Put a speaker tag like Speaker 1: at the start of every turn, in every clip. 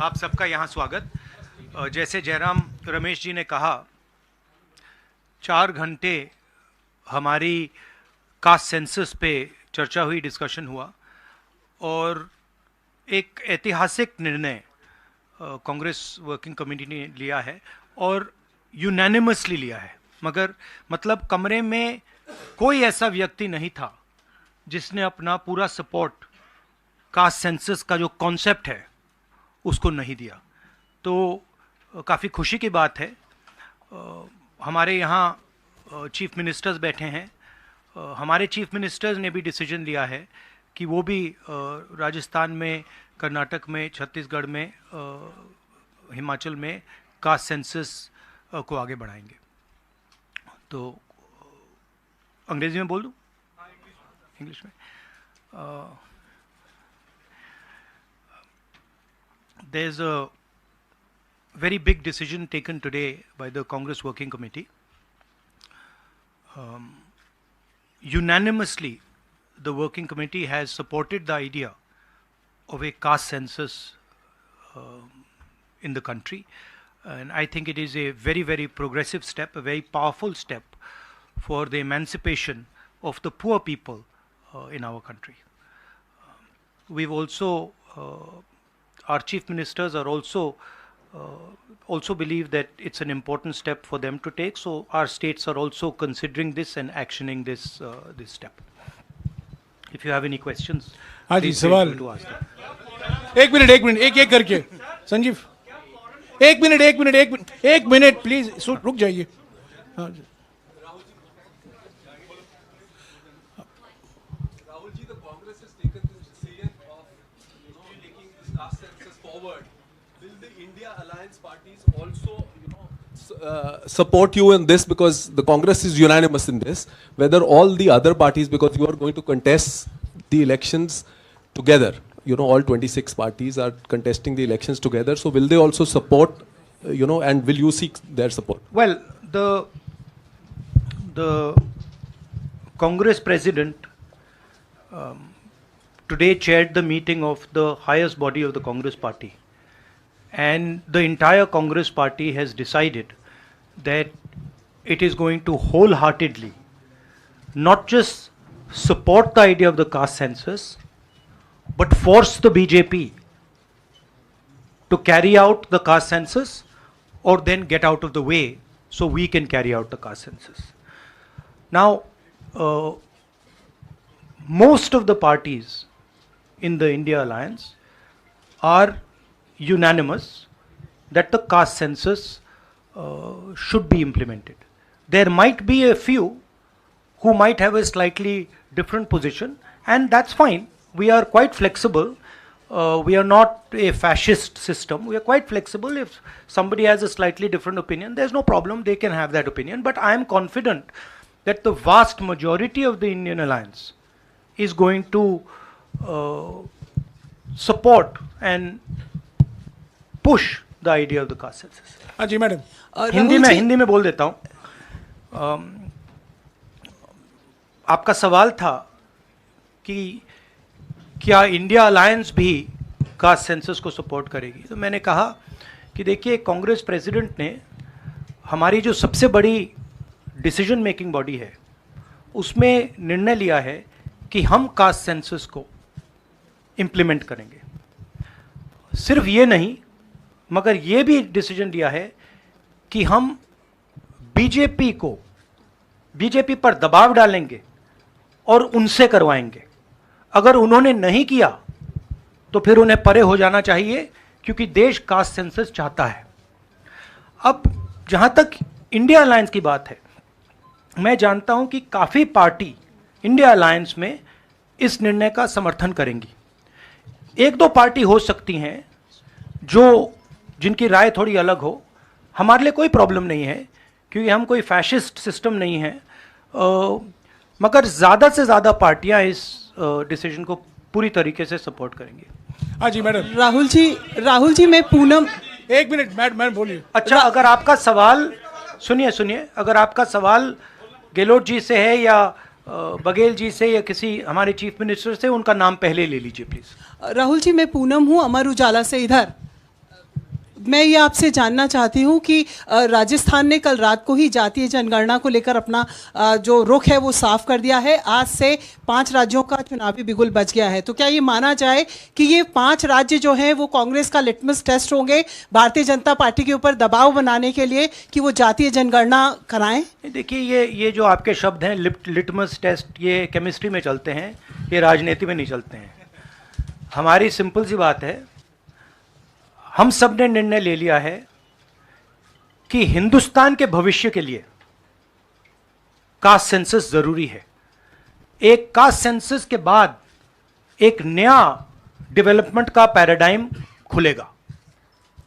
Speaker 1: आप सबका यहाँ स्वागत। जैसे जयराम रमेश जी ने कहा, 4 घंटे हमारी कास्ट सेंसस पे चर्चा हुई, डिस्कशन हुआ और एक ऐतिहासिक निर्णय कांग्रेस वर्किंग कमेटी ने लिया है और यूनानिमसली लिया है। मगर मतलब कमरे में कोई ऐसा व्यक्ति नहीं था जिसने अपना पूरा सपोर्ट कास्ट सेंसस का जो कॉन्सेप्ट है उसको नहीं दिया। तो काफ़ी खुशी की बात है। हमारे यहाँ चीफ मिनिस्टर्स बैठे हैं। हमारे चीफ मिनिस्टर्स ने भी डिसीजन लिया है कि वो भी राजस्थान में, कर्नाटक में, छत्तीसगढ़ में, हिमाचल में कास्ट सेंसस को आगे बढ़ाएंगे। तो अंग्रेजी में बोल दूँ? इंग्लिश में। There's a very big decision taken today by the Congress Working Committee. Unanimously, the Working Committee has supported the idea of a caste census in the country. And I think it is a very, very progressive step, a very powerful step for the emancipation of the poor people in our country. We've also our chief ministers are also believe that it's an important step for them to take. So our states are also considering this and actioning this this step. If you have any questions,
Speaker 2: please feel free to ask them. एक minute एक करके संजीव, एक minute please रुक जाइए।
Speaker 3: Support you in this because the Congress is unanimous in this, whether all the other parties, because you are going to contest the elections together, all 26 parties are contesting the elections together, so will they also support, and will you seek their support?
Speaker 1: Well, the Congress president today chaired the meeting of the highest body of the Congress party, and the entire Congress party has decided that it is going to wholeheartedly not just support the idea of the caste census, but force the BJP to carry out the caste census or then get out of the way so we can carry out the caste census. Now, most of the parties in the India Alliance are unanimous that the caste census should be implemented. There might be a few who might have a slightly different position, and that's fine. We are quite flexible. We are not a fascist system. We are quite flexible. If somebody has a slightly different opinion, there's no problem. They can have that opinion. But I am confident that the vast majority of the Indian Alliance is going to support and push the idea of the caste census.
Speaker 2: हाँ जी madam.
Speaker 1: Hindi में बोल देता हूँ। आपका सवाल था कि क्या इंडिया अलायंस भी कास्ट सेंसस को सपोर्ट करेगी, तो मैंने कहा कि देखिए, कांग्रेस प्रेसिडेंट ने हमारी जो सबसे बड़ी डिसीजन मेकिंग बॉडी है उसमें निर्णय लिया है कि हम कास्ट सेंसस को इम्प्लीमेंट करेंगे। सिर्फ ये नहीं, मगर ये भी डिसीजन लिया है कि हम बीजेपी पर दबाव डालेंगे और उनसे करवाएंगे। अगर उन्होंने नहीं किया तो फिर उन्हें परे हो जाना चाहिए, क्योंकि देश कास्ट सेंसस चाहता है। अब जहां तक इंडिया अलायंस की बात है, मैं जानता हूं कि काफ़ी पार्टी इंडिया अलायंस में इस निर्णय का समर्थन करेंगी। 1-2 पार्टी हो सकती हैं जिनकी राय थोड़ी अलग हो। हमारे लिए कोई प्रॉब्लम नहीं है, क्योंकि हम कोई फैशिस्ट सिस्टम नहीं है। मगर ज़्यादा से ज़्यादा पार्टियां इस डिसीजन को पूरी तरीके से सपोर्ट करेंगी।
Speaker 2: हाँ जी मैडम।
Speaker 4: राहुल जी मैं पूनम,
Speaker 2: एक मिनट मैडम बोलिए।
Speaker 1: अच्छा, अगर आपका सवाल सुनिए, अगर आपका सवाल गहलोत जी से है या बघेल जी से या किसी हमारे चीफ मिनिस्टर से, उनका नाम पहले ले लीजिए प्लीज।
Speaker 4: राहुल जी मैं पूनम हूँ, अमर उजाला से। इधर मैं ये आपसे जानना चाहती हूँ कि राजस्थान ने कल रात को ही जातीय जनगणना को लेकर अपना जो रुख है वो साफ कर दिया है। आज से 5 राज्यों का चुनावी बिगुल बच गया है। तो क्या ये माना जाए कि ये 5 राज्य जो हैं वो कांग्रेस का लिटमस टेस्ट होंगे भारतीय जनता पार्टी के ऊपर दबाव बनाने के लिए कि वो जातीय जनगणना कराएं?
Speaker 1: देखिए, ये जो आपके शब्द हैं लिटमस टेस्ट, ये केमिस्ट्री में चलते हैं, ये राजनीति में नहीं चलते हैं। हमारी सिंपल सी बात है, हम सब ने निर्णय ले लिया है कि हिंदुस्तान के भविष्य के लिए कास्ट सेंसस जरूरी है। एक कास्ट सेंसस के बाद एक नया डेवलपमेंट का पैराडाइम खुलेगा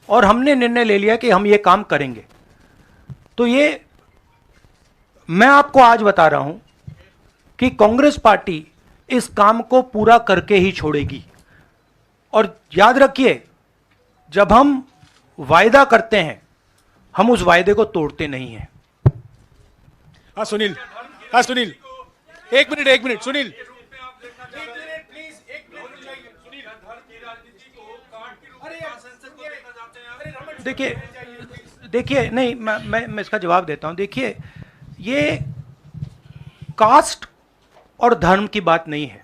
Speaker 1: और हमने निर्णय ले लिया कि हम ये काम करेंगे। तो ये मैं आपको आज बता रहा हूं कि कांग्रेस पार्टी इस काम को पूरा करके ही छोड़ेगी। और याद रखिए, जब हम वायदा करते हैं हम उस वायदे को तोड़ते नहीं हैं।
Speaker 2: हाँ सुनील, हाँ सुनील, एक मिनट सुनील।
Speaker 1: देखिए नहीं, मैं इसका जवाब देता हूं। देखिए, ये कास्ट और धर्म की बात नहीं है,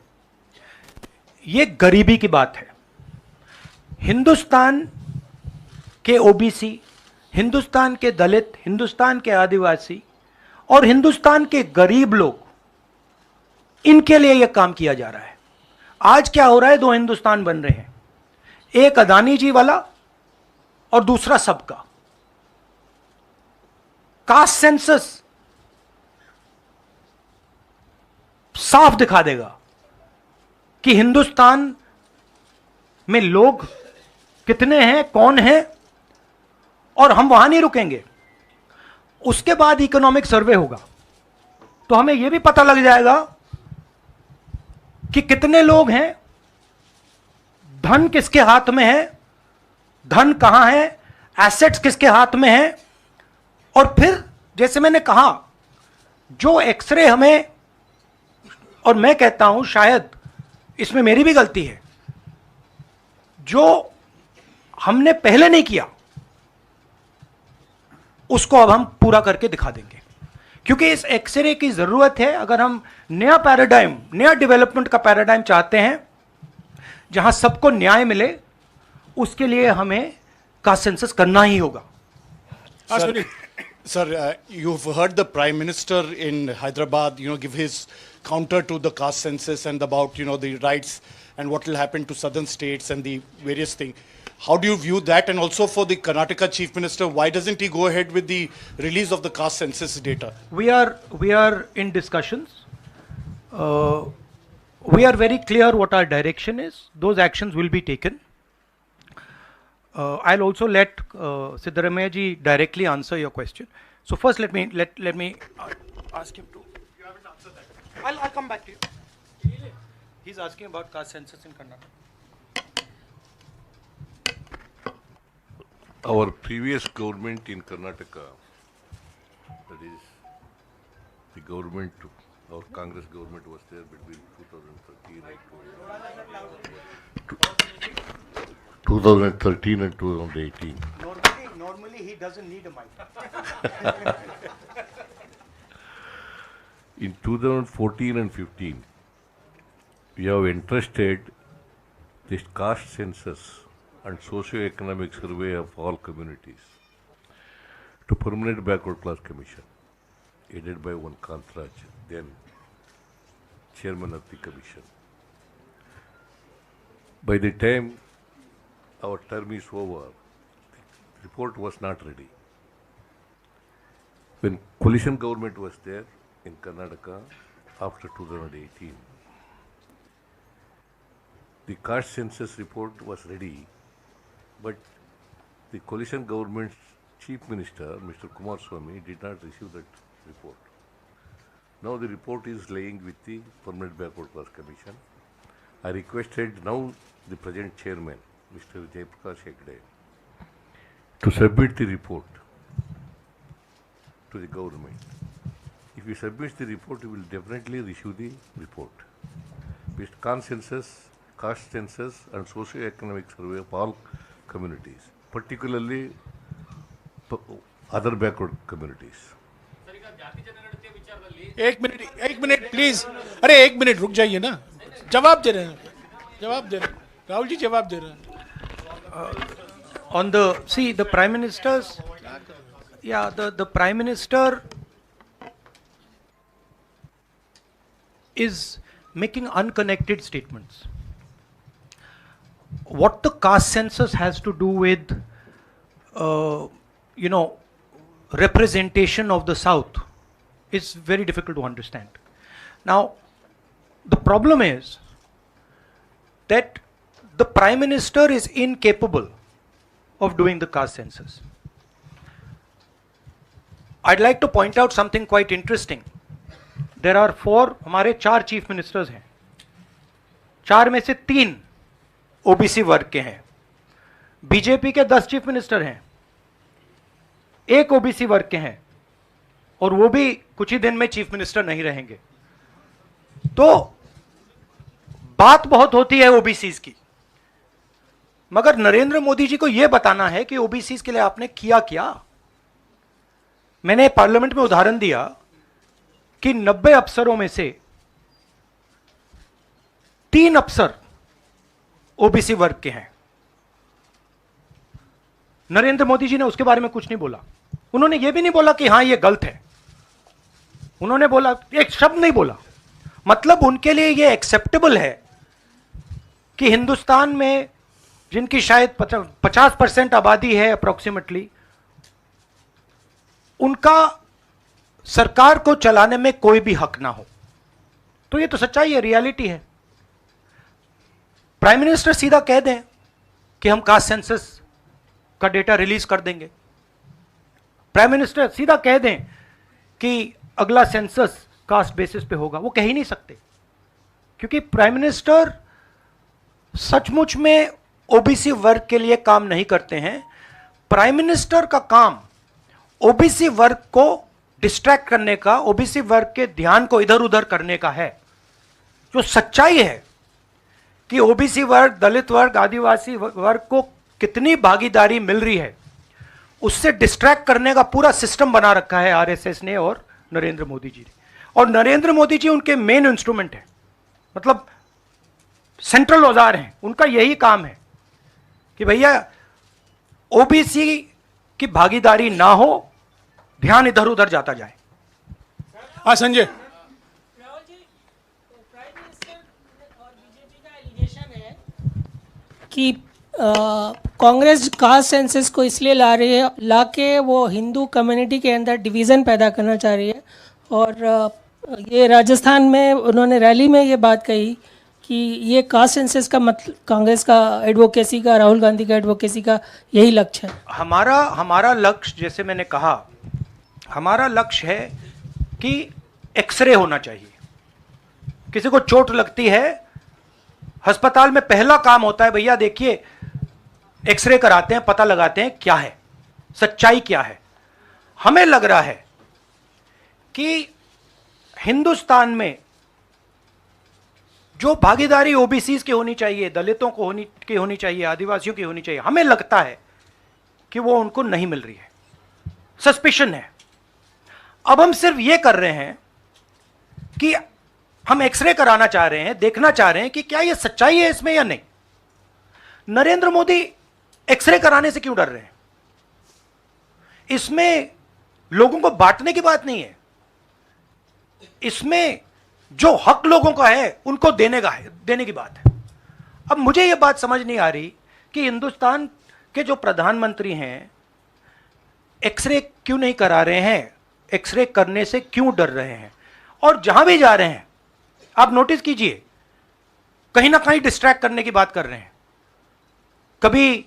Speaker 1: ये गरीबी की बात है। हिंदुस्तान के ओबीसी, हिंदुस्तान के दलित, हिंदुस्तान के आदिवासी और हिंदुस्तान के गरीब लोग, इनके लिए यह काम किया जा रहा है। आज क्या हो रहा है, 2 हिंदुस्तान बन रहे हैं, एक अदानी जी वाला और दूसरा सबका। कास्ट सेंसस साफ दिखा देगा कि हिंदुस्तान में लोग कितने हैं, कौन है, और हम वहां नहीं रुकेंगे। उसके बाद इकोनॉमिक सर्वे होगा तो हमें यह भी पता लग जाएगा कि कितने लोग हैं, धन किसके हाथ में है, धन कहां है, एसेट्स किसके हाथ में है। और फिर जैसे मैंने कहा, जो एक्सरे हमें, और मैं कहता हूं शायद इसमें मेरी भी गलती है, जो हमने पहले नहीं किया उसको अब हम पूरा करके दिखा देंगे, क्योंकि इस एक्सरे की जरूरत है। अगर हम नया पैराडाइम, नया डेवलपमेंट का पैराडाइम चाहते हैं जहां सबको न्याय मिले, उसके लिए हमें कास्ट सेंसस करना ही होगा।
Speaker 5: Sir, you've heard the Prime Minister in Hyderabad, give his counter to the caste census and about, the rights and what will happen to southern states and the various things. How do you view that? And also for the Karnataka Chief Minister, why doesn't he go ahead with the release of the caste census data?
Speaker 1: We are in discussions. We are very clear what our direction is. Those actions will be taken. I'll also let Siddaramaiah ji directly answer your question. So first, let me ask him to. You haven't answered that. I'll come back to you. He's asking about caste census in Karnataka.
Speaker 6: Our previous government in Karnataka, that is, the government, our Congress government was there between 2013 and 2018.
Speaker 1: Normally he doesn't need a mic.
Speaker 6: In 2014 and 15, we have entrusted this caste census and socio-economic survey of all communities to Permanent Backward Class Commission, headed by one Kantraj, then chairman of the commission. By the time our term is over, the report was not ready. When coalition government was there in Karnataka after 2018, the caste census report was ready, but the coalition government's chief minister, Mr. Kumaraswamy, did not receive that report. Now the report is lying with the Permanent Backward Class Commission. I requested now the present chairman, Mr. Jaiprakash Hegde, to submit the report to the government. If he submits the report, he will definitely issue the report. With caste census and socio-economic survey of all communities. particularly other backward communities.
Speaker 2: एक minute please. अरे एक minute रुक जाइए ना. जवाब दे रहे हैं. राहुल जी जवाब दे रहे हैं.
Speaker 1: On the Prime Minister's, the Prime Minister is making unconnected statements. What the caste census has to do with, representation of the South is very difficult to understand. Now, the problem is that the Prime Minister is incapable of doing the caste census. I'd like to point out something quite interesting. There are हमारे 4 chief ministers हैं. 4 में से 3 OBC वर्ग के हैं. BJP के 10 chief minister हैं, 1 OBC वर्ग के हैं, और वो भी कुछ ही दिन में चीफ मिनिस्टर नहीं रहेंगे. तो बात बहुत होती है ओबीसीज की, मगर नरेंद्र मोदी जी को यह बताना है कि ओबीसीज के लिए आपने किया क्या. मैंने पार्लियामेंट में उदाहरण दिया कि 90 अफसरों में से 3 अफसर ओबीसी वर्ग के हैं. नरेंद्र मोदी जी ने उसके बारे में कुछ नहीं बोला. उन्होंने यह भी नहीं बोला कि हां यह गलत है. उन्होंने बोला, एक शब्द नहीं बोला. मतलब उनके लिए यह एक्सेप्टेबल है कि हिंदुस्तान में जिनकी शायद 50% आबादी है अप्रोक्सीमेटली, उनका सरकार को चलाने में कोई भी हक ना हो. तो ये तो सच्चाई है, रियलिटी है. प्राइम मिनिस्टर सीधा कह दें कि हम कास्ट सेंसस का डेटा रिलीज कर देंगे. प्राइम मिनिस्टर सीधा कह दें कि अगला सेंसस कास्ट बेसिस पे होगा. वो कह ही नहीं सकते, क्योंकि प्राइम मिनिस्टर सचमुच में ओबीसी वर्ग के लिए काम नहीं करते हैं. प्राइम मिनिस्टर का काम ओबीसी वर्ग को डिस्ट्रैक्ट करने का, ओबीसी वर्ग के ध्यान को इधर उधर करने का है. जो सच्चाई है कि ओबीसी वर्ग, दलित वर्ग, आदिवासी वर्ग को कितनी भागीदारी मिल रही है, उससे डिस्ट्रैक्ट करने का पूरा सिस्टम बना रखा है आरएसएस ने और नरेंद्र मोदी जी ने. और नरेंद्र मोदी जी उनके मेन इंस्ट्रूमेंट है, मतलब सेंट्रल औजार हैं. उनका यही काम है कि भैया ओबीसी की भागीदारी ना हो, ध्यान इधर उधर जाता जाए.
Speaker 2: हाँ संजय.
Speaker 7: राहुल जी, प्राइम मिनिस्टर और बीजेपी का एलिगेशन है कि कांग्रेस कास्ट सेंसस को इसलिए ला रही है, लाके वो हिंदू कम्युनिटी के अंदर डिवीज़न पैदा करना चाह रही है. और ये राजस्थान में उन्होंने रैली में ये बात कही कि ये कास्ट सेंसस का मतलब कांग्रेस का एडवोकेसी का, राहुल गांधी का एडवोकेसी का यही लक्ष्य है.
Speaker 1: हमारा लक्ष्य, जैसे मैंने कहा, हमारा लक्ष्य है कि एक्सरे होना चाहिए. किसी को चोट लगती है, अस्पताल में पहला काम होता है, भैया देखिए एक्सरे कराते हैं, पता लगाते हैं क्या है, सच्चाई क्या है. हमें लग रहा है कि हिंदुस्तान में जो भागीदारी ओबीसीज की होनी चाहिए, दलितों को की होनी चाहिए, आदिवासियों की होनी चाहिए, हमें लगता है कि वो उनको नहीं मिल रही है. सस्पिशन है. अब हम सिर्फ ये कर रहे हैं कि हम एक्सरे कराना चाह रहे हैं, देखना चाह रहे हैं कि क्या ये सच्चाई है इसमें या नहीं. नरेंद्र मोदी एक्सरे कराने से क्यों डर रहे हैं? इसमें लोगों को बांटने की बात नहीं है. इसमें जो हक लोगों का है उनको देने की बात है. अब मुझे यह बात समझ नहीं आ रही कि हिंदुस्तान के जो प्रधानमंत्री हैं एक्सरे क्यों नहीं करा रहे हैं, एक्सरे करने से क्यों डर रहे हैं. और जहां भी जा रहे हैं आप नोटिस कीजिए, कहीं ना कहीं डिस्ट्रैक्ट करने की बात कर रहे हैं. कभी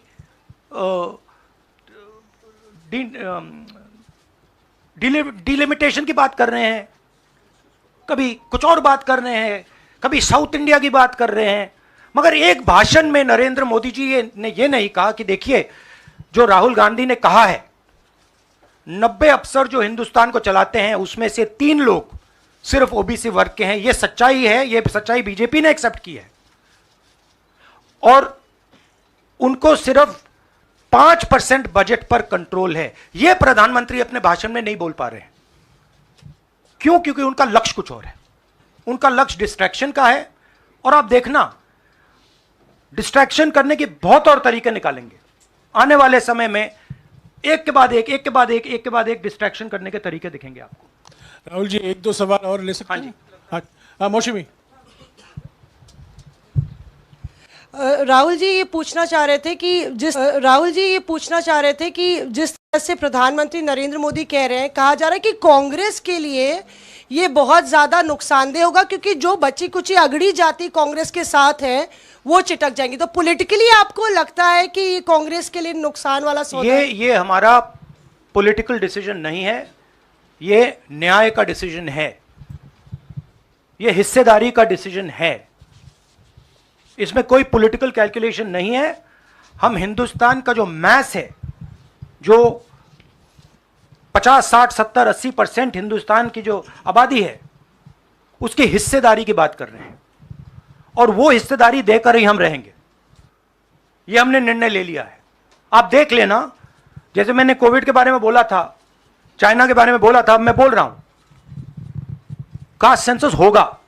Speaker 1: डिलिमिटेशन की बात कर रहे हैं, कभी कुछ और बात कर रहे हैं, कभी साउथ इंडिया की बात कर रहे हैं. मगर एक भाषण में नरेंद्र मोदी जी ने यह नहीं कहा कि देखिए जो राहुल गांधी ने कहा है 90 अफसर जो हिंदुस्तान को चलाते हैं उसमें से 3 लोग सिर्फ ओबीसी वर्ग के हैं. यह सच्चाई है, यह सच्चाई बीजेपी ने एक्सेप्ट की है. और उनको सिर्फ 5% बजट पर कंट्रोल है। यह प्रधानमंत्री अपने भाषण में नहीं बोल पा रहे हैं। क्यों? क्योंकि उनका लक्ष्य कुछ और है। उनका लक्ष्य डिस्ट्रैक्शन का है, और आप देखना डिस्ट्रैक्शन करने के बहुत और तरीके निकालेंगे आने वाले समय में। एक के बाद एक, एक के बाद एक, एक के बाद एक डिस्ट्रैक्शन करने के तरीके दिखेंगे आपको।
Speaker 2: राहुल जी, एक दो सवाल और ले सकते हैं? हाँ, मौसमी।
Speaker 8: राहुल जी ये पूछना चाह रहे थे कि जिस तरह से प्रधानमंत्री नरेंद्र मोदी कह रहे हैं, कहा जा रहा है कि कांग्रेस के लिए ये बहुत ज्यादा नुकसानदेह होगा, क्योंकि जो बची कुची अगड़ी जाति कांग्रेस के साथ है वो चिटक जाएंगी। तो पॉलिटिकली आपको लगता है कि ये कांग्रेस के लिए नुकसान वाला सौदा है?
Speaker 1: ये हमारा पॉलिटिकल डिसीजन नहीं है, ये न्याय का डिसीजन है, ये हिस्सेदारी का डिसीजन है। इसमें कोई पॉलिटिकल कैलकुलेशन नहीं है। हम हिंदुस्तान का जो मैस है, जो 50, 60, 70, 80% हिंदुस्तान की जो आबादी है, उसकी हिस्सेदारी की बात कर रहे हैं, और वो हिस्सेदारी देकर ही हम रहेंगे। ये हमने निर्णय ले लिया है। आप देख लेना, जैसे मैंने कोविड के बारे में बोला था, चाइना के बारे में बोला था, अब मैं बोल रहा हूं कास्ट सेंसस होगा,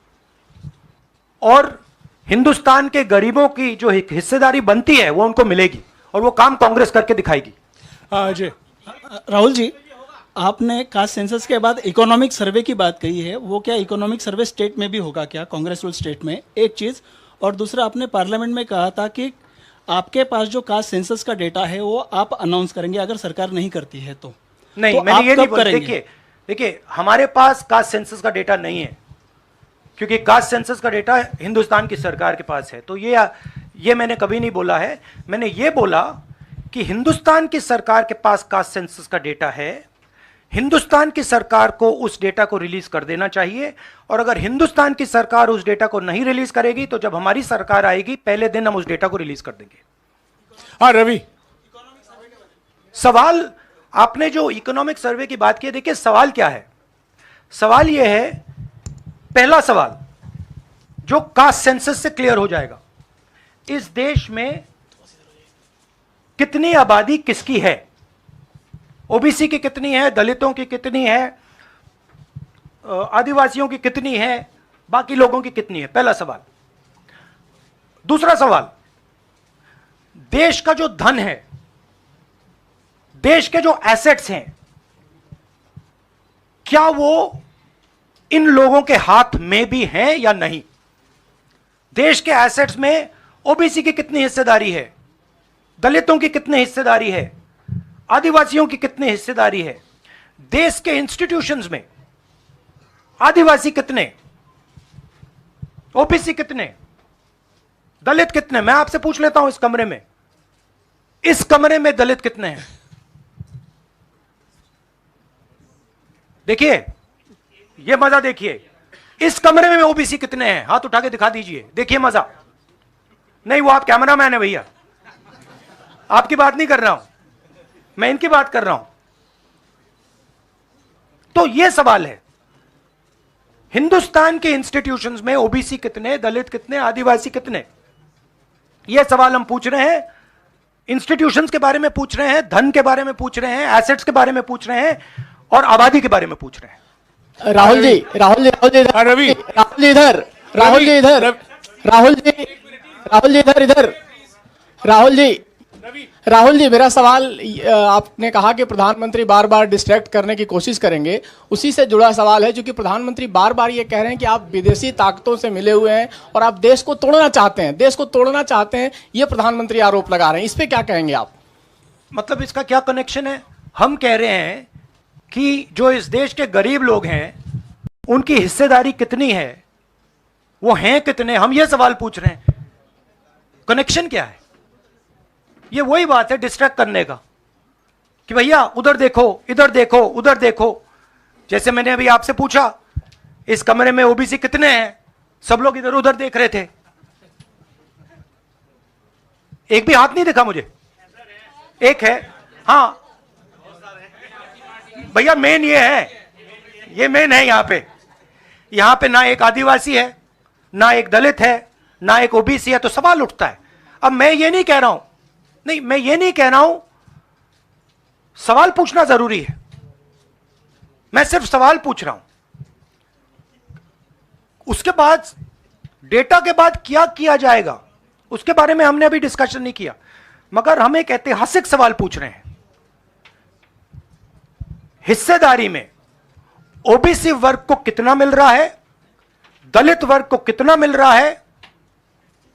Speaker 1: और हिंदुस्तान के गरीबों की जो हिस्सेदारी बनती है वो उनको मिलेगी, और वो काम कांग्रेस करके दिखाएगी।
Speaker 2: अजय।
Speaker 9: राहुल जी, आपने कास्ट सेंसस के बाद इकोनॉमिक सर्वे की बात कही है, वो क्या इकोनॉमिक सर्वे स्टेट में भी होगा क्या, कांग्रेस रूल स्टेट में? एक चीज़, और दूसरा, आपने पार्लियामेंट में कहा था कि आपके पास जो कास्ट सेंसस का डेटा है वो आप अनाउंस करेंगे अगर सरकार नहीं करती है तो।
Speaker 1: नहीं,
Speaker 9: तो
Speaker 1: मैंने
Speaker 9: आप
Speaker 1: ये नहीं
Speaker 9: कब
Speaker 1: बोला।
Speaker 9: करेंगे?
Speaker 1: देखिए हमारे पास कास्ट सेंसस का डेटा नहीं है, क्योंकि कास्ट सेंसस का डेटा हिंदुस्तान की सरकार के पास है। तो ये मैंने कभी नहीं बोला है। मैंने ये बोला कि हिंदुस्तान की सरकार के पास कास्ट सेंसस का डेटा है, हिंदुस्तान की सरकार को उस डेटा को रिलीज कर देना चाहिए, और अगर हिंदुस्तान की सरकार उस डेटा को नहीं रिलीज करेगी तो जब हमारी सरकार आएगी पहले दिन हम उस डेटा को रिलीज कर देंगे।
Speaker 2: हाँ रवि।
Speaker 1: सवाल, आपने जो इकोनॉमिक सर्वे की बात की, देखिए सवाल क्या है। सवाल यह है, पहला सवाल जो कास्ट सेंसस से क्लियर हो जाएगा, इस देश में कितनी आबादी किसकी है, ओबीसी की कितनी है, दलितों की कितनी है, आदिवासियों की कितनी है, बाकी लोगों की कितनी है, पहला सवाल। दूसरा सवाल, देश का जो धन है, देश के जो एसेट्स हैं, क्या वो इन लोगों के हाथ में भी हैं या नहीं? देश के एसेट्स में ओबीसी की कितनी हिस्सेदारी है, दलितों की कितनी हिस्सेदारी है, आदिवासियों की कितनी हिस्सेदारी है, देश के इंस्टीट्यूशंस में आदिवासी कितने, ओबीसी कितने, दलित कितने? मैं आपसे पूछ लेता हूं, इस कमरे में दलित कितने हैं? देखिए, ये मजा देखिए, इस कमरे में ओबीसी कितने हैं? हाथ उठा के दिखा दीजिए, देखिए मजा। नहीं, वो आप कैमरामैन है भैया, आपकी बात नहीं कर रहा हूं मैं, इनकी बात कर रहा हूं। तो यह सवाल है, हिंदुस्तान के इंस्टीट्यूशंस में ओबीसी कितने, दलित कितने, आदिवासी कितने? यह सवाल हम पूछ रहे हैं। इंस्टीट्यूशंस के बारे में पूछ रहे हैं, धन के बारे में पूछ रहे हैं, एसेट्स के बारे में पूछ रहे हैं, और आबादी के बारे में पूछ रहे हैं।
Speaker 10: राहुल जी
Speaker 2: रवि।
Speaker 10: राहुल जी इधर राहुल जी इधर राहुल जी इधर राहुल जी, मेरा सवाल, आपने कहा कि प्रधानमंत्री बार बार डिस्ट्रैक्ट करने की कोशिश करेंगे, उसी से जुड़ा सवाल है, क्योंकि प्रधानमंत्री बार बार ये कह रहे हैं कि आप विदेशी ताकतों से मिले हुए हैं और आप देश को तोड़ना चाहते हैं, ये प्रधानमंत्री आरोप लगा रहे हैं। इस पे क्या कहेंगे आप?
Speaker 1: मतलब इसका क्या कनेक्शन है? हम कह रहे हैं कि जो इस देश के गरीब लोग हैं उनकी हिस्सेदारी कितनी है, वो हैं कितने, हम ये सवाल पूछ रहे हैं। कनेक्शन क्या है? ये वही बात है डिस्ट्रैक्ट करने का, कि भैया उधर देखो, इधर देखो, उधर देखो। जैसे मैंने अभी आपसे पूछा, इस कमरे में ओबीसी कितने हैं, सब लोग इधर उधर देख रहे थे, एक भी हाथ नहीं दिखा मुझे। एक है, हाँ भैया, मेन ये है, ये मेन है। यहां पे ना एक आदिवासी है, ना एक दलित है, ना एक ओबीसी है, तो सवाल उठता है। अब मैं ये नहीं कह रहा हूं सवाल पूछना जरूरी है, मैं सिर्फ सवाल पूछ रहा हूं। उसके बाद डेटा के बाद क्या किया जाएगा उसके बारे में हमने अभी डिस्कशन नहीं किया, मगर हम एक ऐतिहासिक सवाल पूछ रहे हैं। हिस्सेदारी में ओबीसी वर्ग को कितना मिल रहा है, दलित वर्ग को कितना मिल रहा है,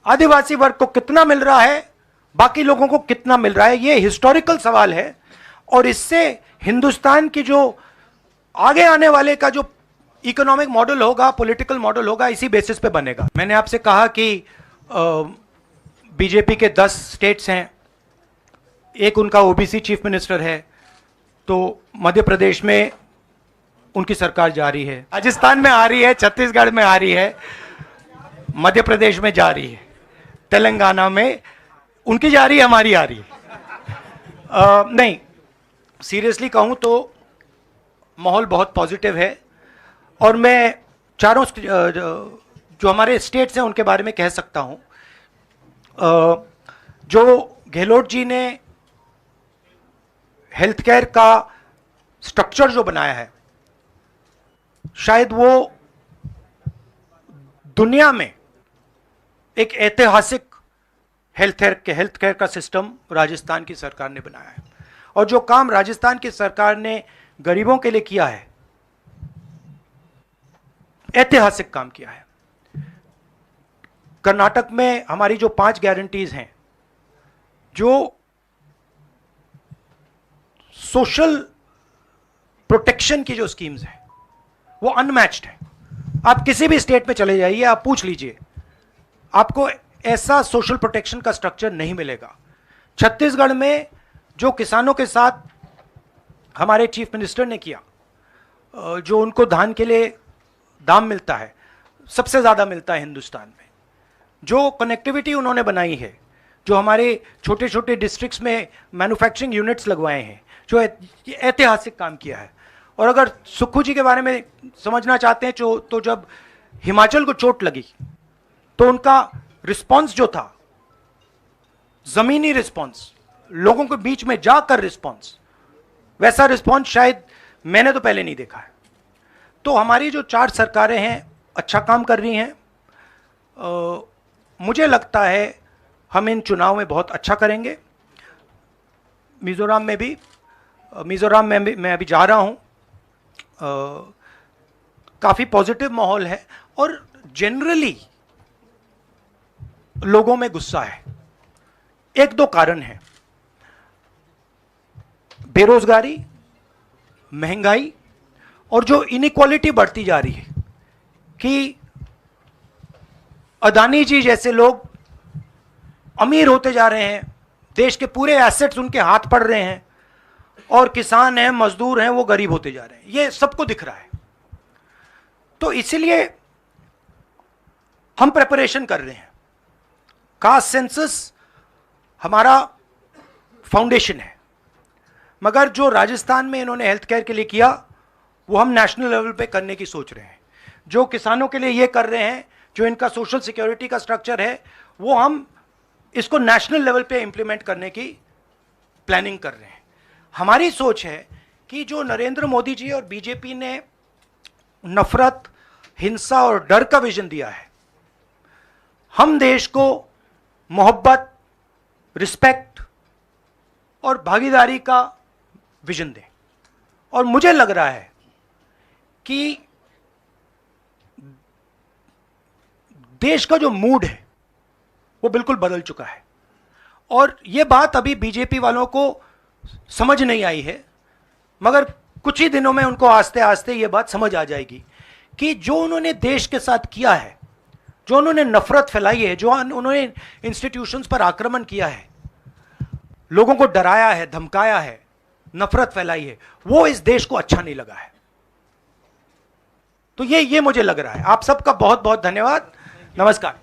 Speaker 1: आदिवासी वर्ग को कितना मिल रहा है, बाकी लोगों को कितना मिल रहा है? यह हिस्टोरिकल सवाल है और इससे हिंदुस्तान की जो आगे आने वाले का जो इकोनॉमिक मॉडल होगा, पॉलिटिकल मॉडल होगा, इसी बेसिस पे बनेगा। मैंने आपसे कहा कि बीजेपी के 10 स्टेट्स हैं, एक उनका ओबीसी चीफ मिनिस्टर है, तो मध्य प्रदेश में उनकी सरकार जा रही है, राजस्थान में आ रही है, छत्तीसगढ़ में आ रही है, मध्य प्रदेश में जा रही है, तेलंगाना में उनकी जा रही है, हमारी आ रही है। नहीं, सीरियसली कहूं तो माहौल बहुत पॉजिटिव है और मैं चारों जो हमारे स्टेट्स हैं उनके बारे में कह सकता हूं। जो गहलोत जी ने हेल्थ केयर का स्ट्रक्चर जो बनाया है, शायद वो दुनिया में एक ऐतिहासिक हेल्थ केयर का सिस्टम राजस्थान की सरकार ने बनाया है। और जो काम राजस्थान की सरकार ने गरीबों के लिए किया है, ऐतिहासिक काम किया है। कर्नाटक में हमारी जो 5 गारंटीज हैं, जो सोशल प्रोटेक्शन की जो स्कीम्स हैं, वो अनमैच्ड है। आप किसी भी स्टेट में चले जाइए, आप पूछ लीजिए, आपको ऐसा सोशल प्रोटेक्शन का स्ट्रक्चर नहीं मिलेगा। छत्तीसगढ़ में जो किसानों के साथ हमारे चीफ मिनिस्टर ने किया, जो उनको धान के लिए दाम मिलता है, सबसे ज़्यादा मिलता है हिंदुस्तान में। जो कनेक्टिविटी उन्होंने बनाई है, जो हमारे छोटे छोटे डिस्ट्रिक्ट्स में मैन्युफैक्चरिंग यूनिट्स लगवाए हैं, जो ऐतिहासिक काम किया है। और अगर सुक्खू जी के बारे में समझना चाहते हैं तो जब हिमाचल को चोट लगी तो उनका रिस्पॉन्स जो था, जमीनी रिस्पॉन्स, लोगों के बीच में जाकर रिस्पॉन्स, वैसा रिस्पॉन्स शायद मैंने तो पहले नहीं देखा है। तो हमारी जो 4 सरकारें हैं अच्छा काम कर रही हैं। मुझे लगता है हम इन चुनाव में बहुत अच्छा करेंगे। मिजोरम में मैं अभी जा रहा हूं, काफ़ी पॉजिटिव माहौल है और जनरली लोगों में गुस्सा है। 1-2 कारण हैं, बेरोजगारी, महंगाई और जो इनइक्वालिटी बढ़ती जा रही है कि अदानी जी जैसे लोग अमीर होते जा रहे हैं, देश के पूरे एसेट्स उनके हाथ पड़ रहे हैं, और किसान हैं, मजदूर हैं, वो गरीब होते जा रहे हैं। ये सबको दिख रहा है। तो इसीलिए हम प्रिपरेशन कर रहे हैं। कास्ट सेंसस हमारा फाउंडेशन है, मगर जो राजस्थान में इन्होंने हेल्थ केयर के लिए किया, वो हम नेशनल लेवल पे करने की सोच रहे हैं। जो किसानों के लिए ये कर रहे हैं, जो इनका सोशल सिक्योरिटी का स्ट्रक्चर है, वो हम इसको नेशनल लेवल पे इंप्लीमेंट करने की प्लानिंग कर रहे हैं। हमारी सोच है कि जो नरेंद्र मोदी जी और बीजेपी ने नफरत, हिंसा और डर का विजन दिया है, हम देश को मोहब्बत, रिस्पेक्ट और भागीदारी का विजन दें। और मुझे लग रहा है कि देश का जो मूड है वो बिल्कुल बदल चुका है। और ये बात अभी बीजेपी वालों को समझ नहीं आई है, मगर कुछ ही दिनों में उनको आस्ते आस्ते ये बात समझ आ जाएगी कि जो उन्होंने देश के साथ किया है, जो उन्होंने नफरत फैलाई है, जो उन्होंने इंस्टीट्यूशंस पर आक्रमण किया है, लोगों को डराया है, धमकाया है, नफरत फैलाई है, वो इस देश को अच्छा नहीं लगा है। तो ये मुझे लग रहा है। आप सबका बहुत बहुत धन्यवाद। नमस्कार।